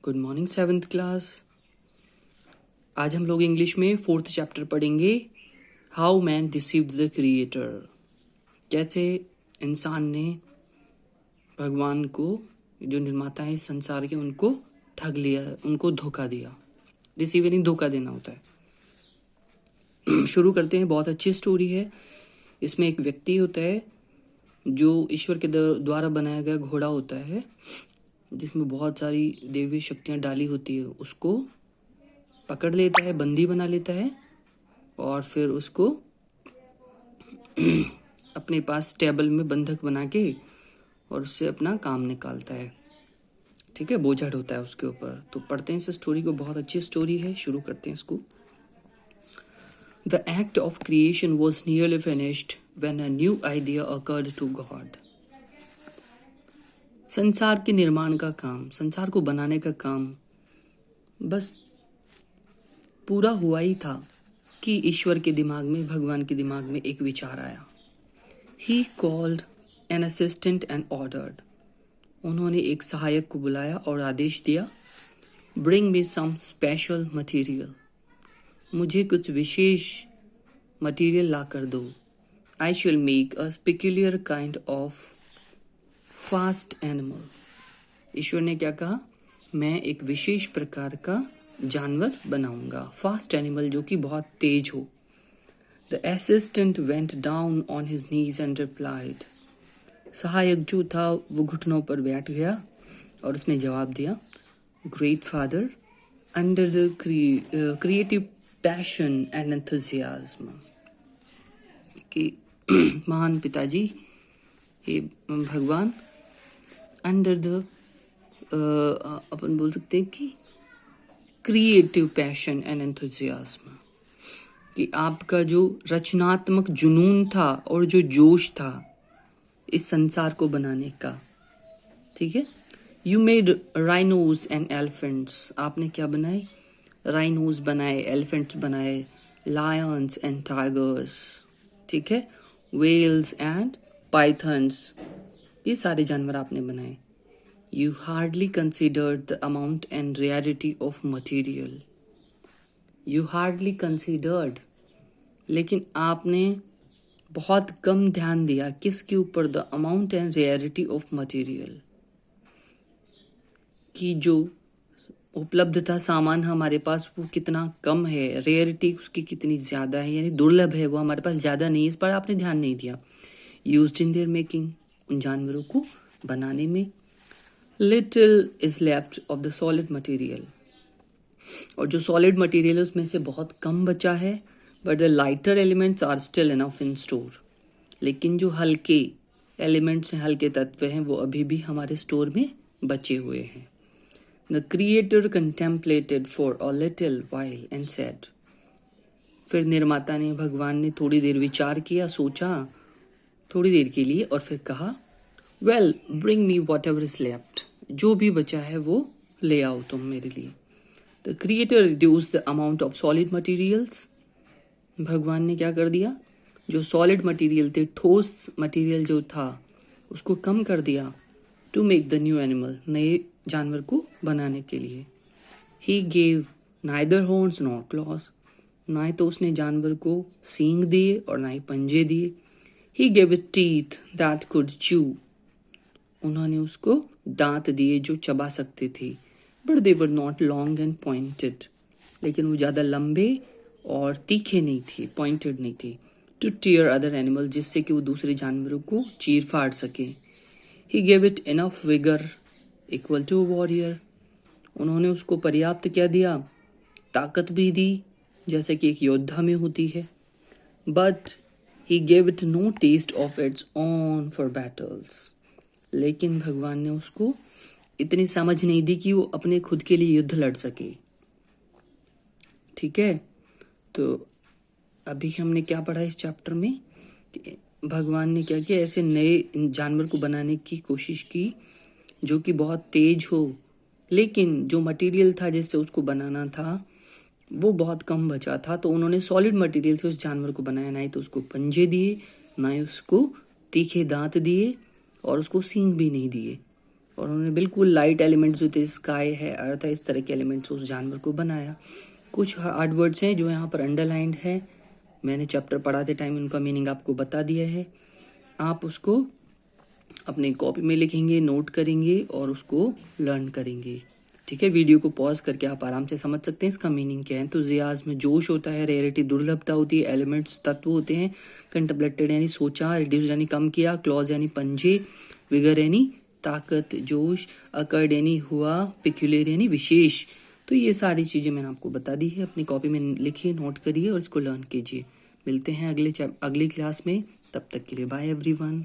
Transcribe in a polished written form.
Good morning 7th class. आज हम लोग इंग्लिश में 4th चैप्टर पढ़ेंगे, how man deceived the creator. कैसे इंसान ने भगवान को, जो निर्माता है संसार के, उनको ठग लिया, उनको धोखा दिया। डिसीव यानी धोखा देना होता है। शुरू करते हैं। बहुत अच्छी स्टोरी है। इसमें एक व्यक्ति होता है जो ईश्वर के द्वारा बनाया गया घोड़ा होता है, जिसमें बहुत सारी देवी शक्तियाँ डाली होती है। उसको पकड़ लेता है, बंदी बना लेता है और फिर उसको अपने पास टेबल में बंधक बना के और उससे अपना काम निकालता है। ठीक है, बोझ होता है उसके ऊपर। तो पढ़ते हैं इस स्टोरी को। बहुत अच्छी स्टोरी है, शुरू करते हैं इसको। The act of creation was nearly finished when a new idea occurred to God. संसार के निर्माण का काम, संसार को बनाने का काम बस पूरा हुआ ही था कि ईश्वर के दिमाग में, भगवान के दिमाग में एक विचार आया। He called an assistant and ordered. उन्होंने एक सहायक को बुलाया और आदेश दिया, Bring me some special material. मुझे कुछ विशेष मटेरियल ला कर दो। I shall make a peculiar kind of fast animal. ईश्वर ने क्या कहा? मैं एक विशेष प्रकार का जानवर बनाऊंगा, फास्ट एनिमल, जो कि बहुत तेज हो। The assistant went down on his knees and replied. सहायक जो था वो घुटनों पर बैठ गया और उसने जवाब दिया, Great Father, under the creative passion and enthusiasm. कि महान पिताजी, हे भगवान, अंडर द अपन बोल सकते हैं कि क्रिएटिव पैशन एंड एंथुजियाज्म, कि आपका जो रचनात्मक जुनून था और जो जोश था इस संसार को बनाने का। ठीक है, you made rhinos and elephants. आपने क्या बनाए? राइनोज बनाए, एलिफेंट्स बनाए, लायंस एंड टाइगर्स, ठीक है, वेल्स एंड पाइथन्स, ये सारे जानवर आपने बनाए। You hardly considered the amount and rarity of material. You hardly considered, लेकिन आपने बहुत कम ध्यान दिया किसके ऊपर? The amount and rarity of material, कि जो उपलब्धता सामान हमारे पास वो कितना कम है, रेयरिटी उसकी कितनी ज़्यादा है, यानी दुर्लभ है, वो हमारे पास ज़्यादा नहीं है। इस पर आपने ध्यान नहीं दिया। Used in their making, उन जानवरों को बनाने में। Little is left of the solid material, और जो सॉलिड मटेरियल है उसमें से बहुत कम बचा है। But the lighter elements are still enough in store. लेकिन जो हल्के एलिमेंट्स हैं, हल्के तत्व हैं, वो अभी भी हमारे स्टोर में बचे हुए हैं। The creator contemplated for a little while and said. फिर निर्माता ने, भगवान ने थोड़ी देर विचार किया, सोचा थोड़ी देर के लिए, और फिर कहा, Well, bring me whatever is left. जो भी बचा है वो ले आओ तुम मेरे लिए। The creator reduced the amount of solid materials. भगवान ने क्या कर दिया? जो सॉलिड मटेरियल थे, ठोस मटेरियल जो था, उसको कम कर दिया। To make the new animal, नए जानवर को बनाने के लिए। He gave neither horns nor claws. ना ही तो उसने जानवर को सींग दिए और ना ही पंजे दिए। He gave it teeth that could chew. उन्होंने उसको दांत दिए जो चबा सकते थे। But they were not long and pointed, लेकिन वो ज़्यादा लंबे और तीखे नहीं थे, पॉइंटेड नहीं थे। टू टीयर अदर एनिमल, जिससे कि वो दूसरे जानवरों को चीर फाड़ सके। He gave it enough vigour equal to warrior. उन्होंने उसको पर्याप्त क्या दिया? ताकत भी दी, जैसे कि एक योद्धा में होती है। But he gave it no taste of its own for battles. लेकिन भगवान ने उसको इतनी समझ नहीं दी कि वो अपने खुद के लिए युद्ध लड़ सके। ठीक है, तो अभी हमने क्या पढ़ा इस चैप्टर में कि भगवान ने क्या किया? ऐसे नए जानवर को बनाने की कोशिश की जो कि बहुत तेज हो, लेकिन जो मटेरियल था जिससे उसको बनाना था वो बहुत कम बचा था। तो उन्होंने सॉलिड मटेरियल से उस जानवर को बनाया। ना ही तो उसको पंजे दिए, ना ही उसको तीखे दांत दिए, और उसको सींग भी नहीं दिए, और उन्होंने बिल्कुल लाइट एलिमेंट्स जो थे, स्काई है, अर्थ है, इस तरह के एलिमेंट्स उस जानवर को बनाया। कुछ हार्ड वर्ड्स हैं जो यहाँ पर अंडरलाइंड है, मैंने चैप्टर पढ़ाते टाइम उनका मीनिंग आपको बता दिया है। आप उसको अपनी कॉपी में लिखेंगे, नोट करेंगे और उसको लर्न करेंगे। ठीक है, वीडियो को पॉज करके आप आराम से समझ सकते हैं इसका मीनिंग क्या है। एंथुसियाज्म में जोश होता है, रेयरिटी दुर्लभता होती है, एलिमेंट्स तत्व होते हैं, कंटेम्पलेटेड यानी सोचा, रिड्यूस यानी कम किया, क्लॉज यानी पंजे, विगर यानी ताकत, जोश, अकर्ड यानी हुआ, पिक्यूलियर यानी विशेष। तो ये सारी चीज़ें मैंने आपको बता दी है, अपनी कॉपी में लिखिए, नोट करिए और इसको लर्न कीजिए। मिलते हैं अगली क्लास में, तब तक के लिए बाय एवरीवन।